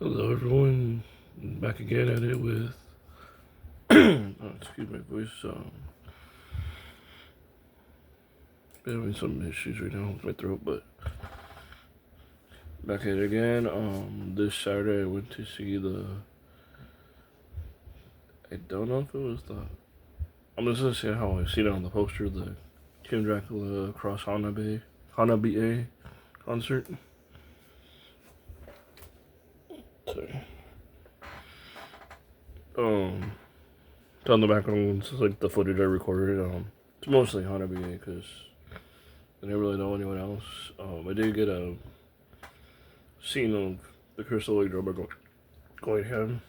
Hello everyone, back again at it with, oh, excuse my voice, having some issues right now with my throat, but back at it again. This Saturday I went to see I don't know if it was I'm just gonna say how I seen it on the poster, the Kim Dracula cross Hanabie concert. Sorry. It's on the background, it's like the footage I recorded. It's mostly Hanabie because I didn't really know anyone else. I did get a scene of the Crystal Lake drummer going ham.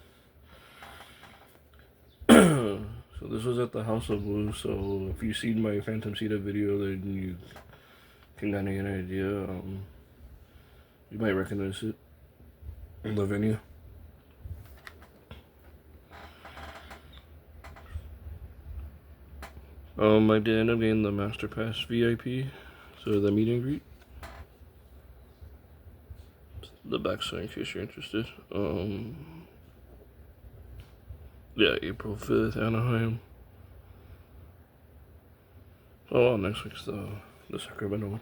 So this was at the House of Blue. So if you've seen my Phantom Cedar video, then you can kind of get an idea. You might recognize it in the venue. I did end up getting the Master Pass VIP, so the meet and greet. The backside in case you're interested. Yeah, April 5th, Anaheim. Oh, well, next week's the Sacramento one.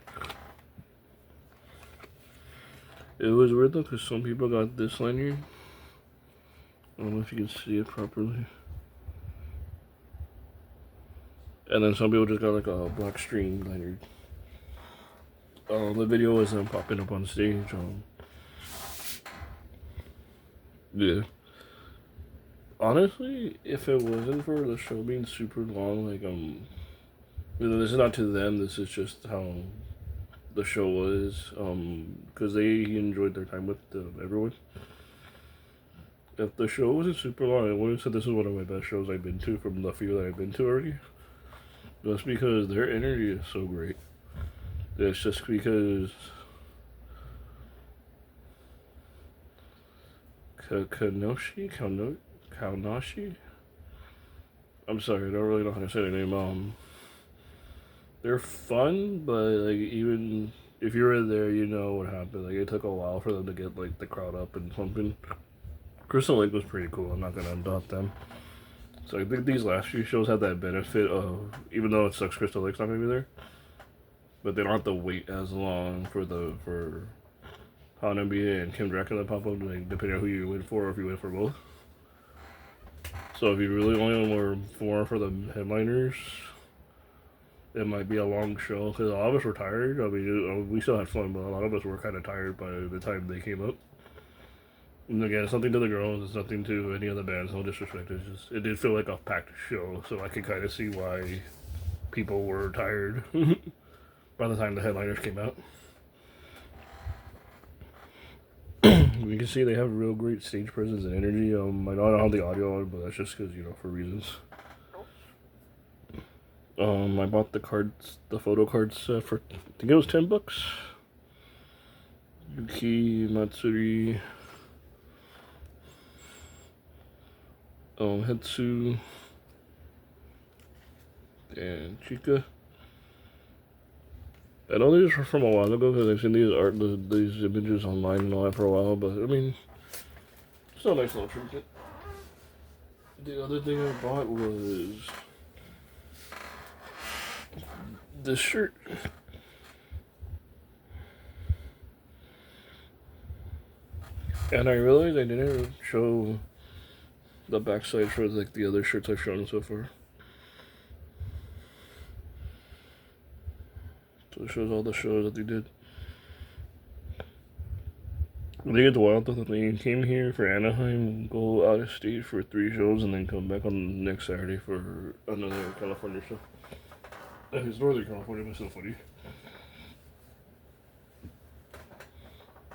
It was weird though, because some people got this lanyard. I don't know if you can see it properly. And then some people just got like a black string lanyard. The video wasn't popping up on stage. Yeah. Honestly, if it wasn't for the show being super long, this is not to them, this is just how the show was, because they enjoyed their time with everyone. If the show wasn't super long, I would have said this is one of my best shows I've been to from the few that I've been to already. Just because their energy is so great. It's just because Kaunashi? I'm sorry, I don't really know how to say their name. They're fun, but like even if you were there, you know what happened. Like it took a while for them to get like the crowd up and pumping. Crystal Lake was pretty cool. I'm not gonna doubt them. So I think these last few shows had that benefit of, even though it sucks Crystal Lake's not gonna be there, but they don't have to wait as long for Hanabie and Kim Dracula to pop up, like, depending on who you went for, or if you went for both. So if you really only want more for the headliners, it might be a long show, because a lot of us were tired. I mean, we still had fun, but a lot of us were kind of tired by the time they came up. And again, it's nothing to the girls, it's nothing to any other bands, no disrespect. It's just, it did feel like a packed show, so I could kind of see why people were tired by the time the headliners came out. You can see they have real great stage presence and energy. I don't have the audio on, but that's just because, for reasons. I bought the photo cards for, I think it was $10. Yuki, Matsuri, Hetsu, and Chika. I know these were from a while ago because I've seen these images online and all that for a while, but I mean, still a nice little treatment. The other thing I bought was this shirt. And I realized I didn't show the backside for like the other shirts I've shown so far. So it shows all the shows that they did. I think it's wild that they came here for Anaheim, go out of state for 3 shows, and then come back on next Saturday for another California show. It's Northern California, but still funny.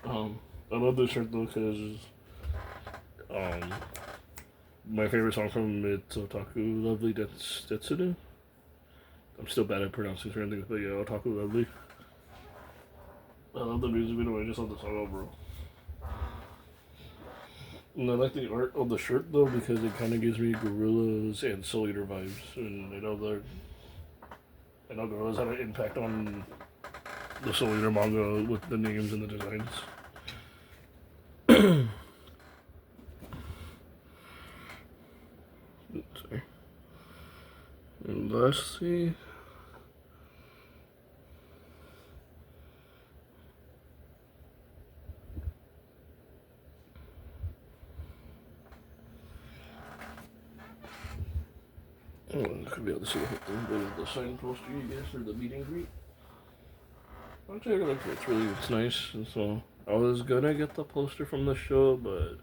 I love this shirt though because my favorite song from it's Otaku Lovely Detsune. I'm still bad at pronouncing certain things, but yeah, Otaku Lovely. I love the music video, I just love the song overall. And I like the art of the shirt though because it kind of gives me Gorillas and Soul Eater vibes, and I know Gorillas had an impact on the Soul Eater manga with the names and the designs. Let's see. I could be able to see the sign poster you guys for the meet and greet. I'll take a look. It's nice. And so I was gonna get the poster from the show, but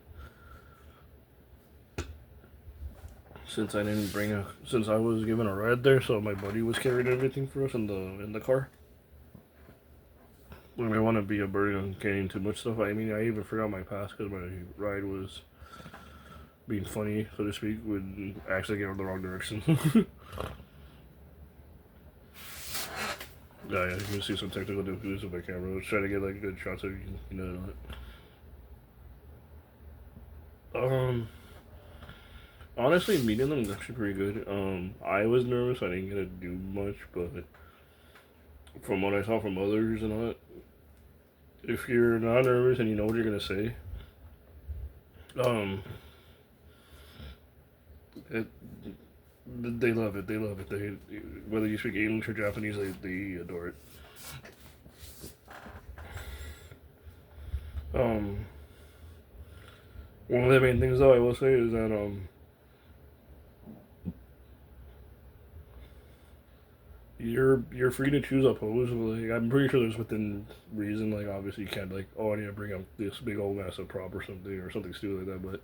since I didn't bring since I was given a ride there, so my buddy was carrying everything for us in the car. I don't want to be a burden on carrying too much stuff. I mean, I even forgot my pass because my ride was being funny, so to speak, would actually get in the wrong direction. Yeah, you can see some technical difficulties with my camera. I was trying to get like good shots of you know it. Honestly, meeting them is actually pretty good. I was nervous. I didn't get to do much, but from what I saw from others and all that, if you're not nervous and you know what you're gonna say, um, it, they love it. They love it. They whether you speak English or Japanese, they adore it. Um, One of the main things though I will say is that you're free to choose a pose. Like I'm pretty sure there's within reason. Like obviously you can't like oh I need to bring up this big old massive prop or something stupid like that.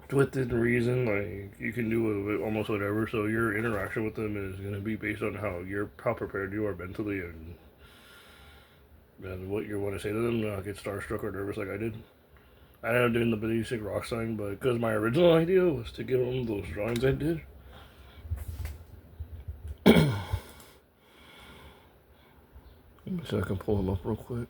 But within reason, like you can do almost whatever. So your interaction with them is gonna be based on how prepared you are mentally and what you want to say to them. Not get starstruck or nervous like I did. I ended up doing the basic rock sign, but because my original idea was to get one of those drawings I did. Let me see if I can pull them up real quick.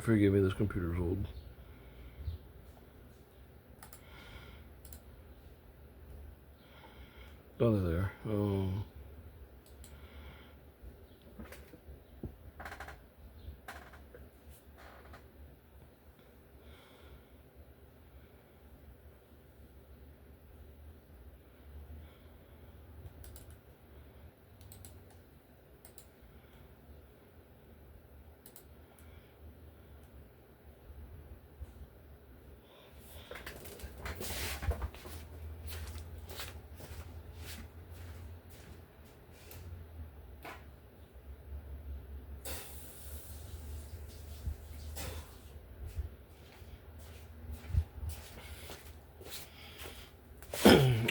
Forgive me, this computer's old. Oh, they're there.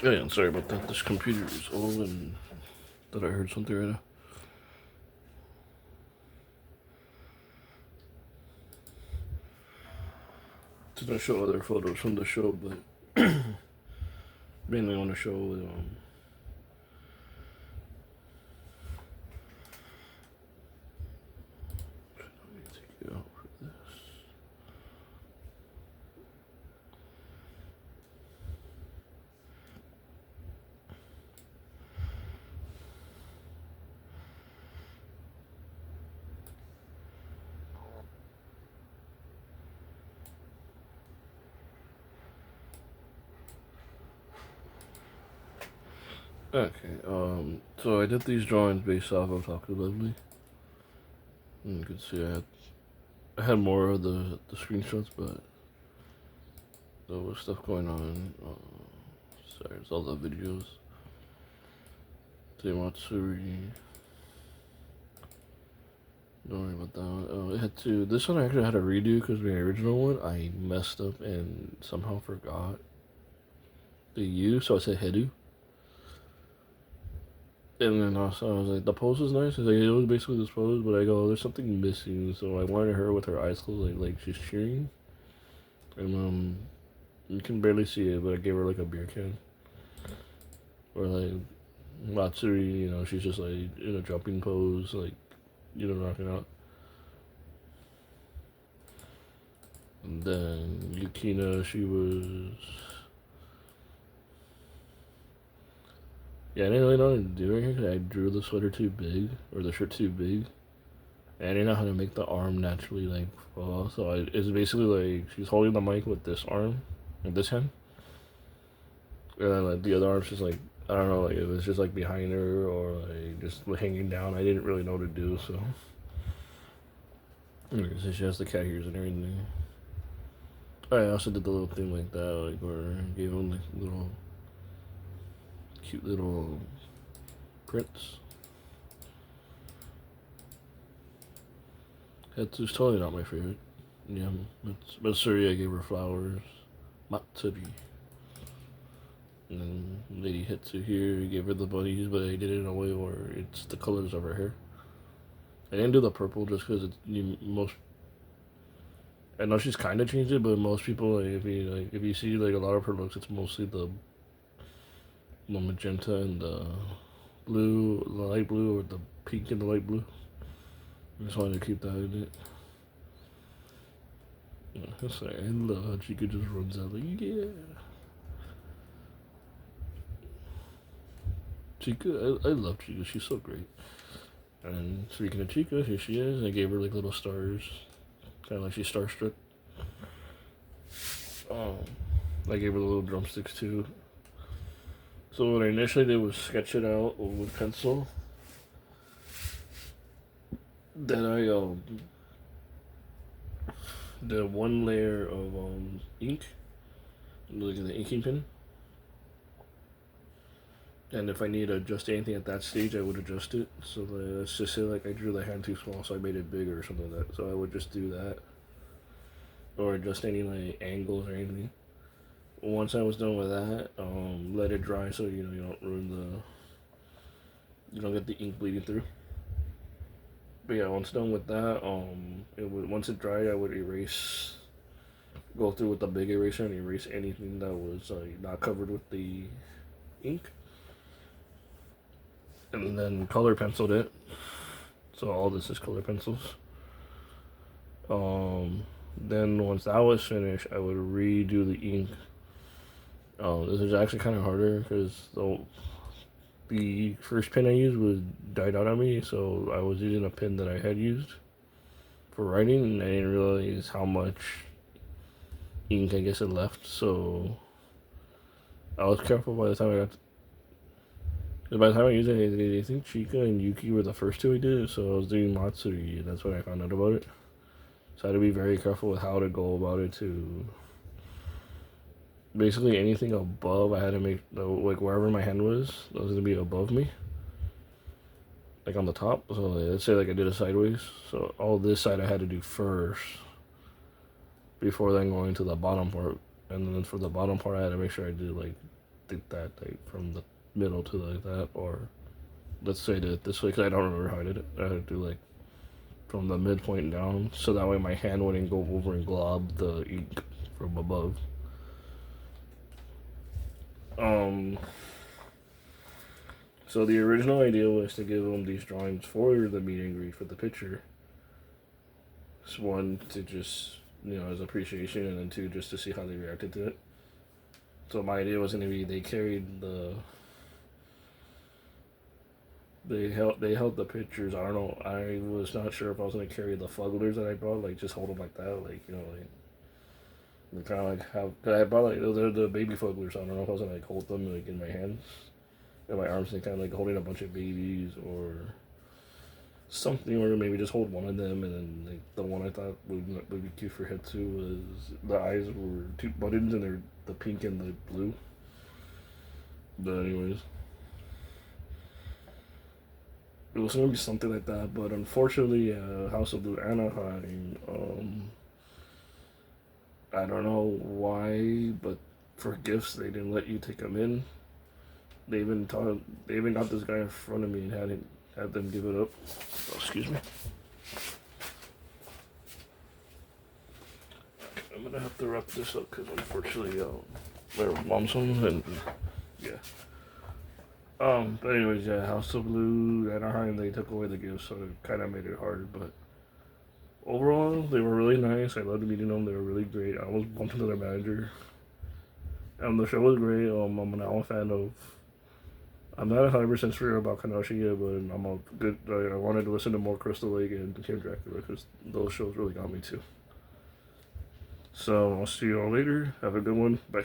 Yeah, I'm sorry about that. This computer is old and that I heard something right now. Did I show other photos from the show, but mainly on the show. Let me take you out for this. Okay, so I did these drawings based off of Talk to Lovely. And you can see I had more of the screenshots, but there was stuff going on. Sorry, it's all the videos. Matsuri. Don't worry about that one. It had to. This one I actually had to redo because my original one I messed up and somehow forgot the U, so I said Hedu. And then also I was like, the pose was nice. Like, it was basically this pose, but I go, there's something missing. So I wanted her with her eyes closed, like she's cheering. And you can barely see it, but I gave her like a beer can. Or like Matsuri, you know, she's just like in a jumping pose, like, you know, rocking out. And then Yukina, she was. Yeah, I didn't really know what to do right here because I drew the sweater too big, or the shirt too big. And I didn't know how to make the arm naturally, like, fall. So it's basically like she's holding the mic with this arm, with this hand. And then, like, the other arm's just like, I don't know, like, it was just like behind her or like just hanging down. I didn't really know what to do, so. So she has the cat ears and everything. I also did the little thing like that, like where I gave him like little cute little prints. Hetsu's totally not my favorite. Yeah, Matsuri, I gave her flowers. Matsuri. And then Lady Hetsu here, I gave her the bunnies, but I did it in a way where it's the colors of her hair. I didn't do the purple just because it's most. I know she's kind of changed it, but most people, like, if you see like a lot of her looks, it's mostly the magenta and the blue, the light blue, or the pink and the light blue. I just wanted to keep that in it. Yeah, sorry, I love how Chica just runs out like, yeah. Chica, I love Chica, she's so great. And speaking of Chica, here she is. I gave her like little stars, kind of like she's starstruck. I gave her the little drumsticks too. So what I initially did was sketch it out with pencil. Then I did one layer of ink, like the inking pen. And if I need to adjust anything at that stage, I would adjust it. So let's just say like I drew the hand too small, so I made it bigger or something like that. So I would just do that, or adjust any like angles or anything. Once I was done with that, let it dry so you know you don't ruin you don't get the ink bleeding through. But yeah, once done with that, once it dried, I would go through with the big eraser and erase anything that was not covered with the ink, and then color penciled it. So all this is color pencils. Then once that was finished, I would redo the ink. This is actually kind of harder because the first pen I used was died out on me, so I was using a pen that I had used for writing, and I didn't realize how much ink I guess it left. So I was careful by the time I used it. I think Chika and Yuki were the first two I did, so I was doing Matsuri, and that's when I found out about it. So I had to be very careful with how to go about it to. Basically anything above, I had to make, like wherever my hand was, that was going to be above me. Like on the top. So let's say like I did it sideways. So all this side I had to do first before then going to the bottom part. And then for the bottom part, I had to make sure I did that like from the middle to like that. Or let's say that this way, because I don't remember how I did it. I had to do like from the midpoint down. So that way my hand wouldn't go over and glob the ink from above. So the original idea was to give them these drawings for the meet and greet for the picture. It's one to just, you know, as appreciation, and then two just to see how they reacted to it. So my idea was going to be they held the pictures. I don't know. I was not sure if I was going to carry the fugglers that I brought, like just hold them like that, like, you know, like kind of like how, cause I brought like they're the baby fugglers. So I don't know if I was gonna like hold them like in my hands, in my arms, and kind of like holding a bunch of babies or something, or maybe just hold one of them, and then like the one I thought would be cute for Hetsu was the eyes were two buttons and they're the pink and the blue. But anyways, it was gonna be something like that, but unfortunately, House of Blue Anaheim, I don't know why, but for gifts they didn't let you take them in. They even got this guy in front of me and had them give it up. Oh, excuse me. I'm gonna have to wrap this up because unfortunately, my mom's home and yeah. But anyways, yeah, House of Blue, Anaheim, they took away the gifts, so it kind of made it hard. But overall, they were really nice. I loved meeting them. They were really great. I almost bumped into their manager. The show was great. I'm now a fan of. I'm not 100% sure about Kanashi yet, but I'm a good. I wanted to listen to more Crystal Lake and Camp Dracula because those shows really got me too. So I'll see you all later. Have a good one. Bye.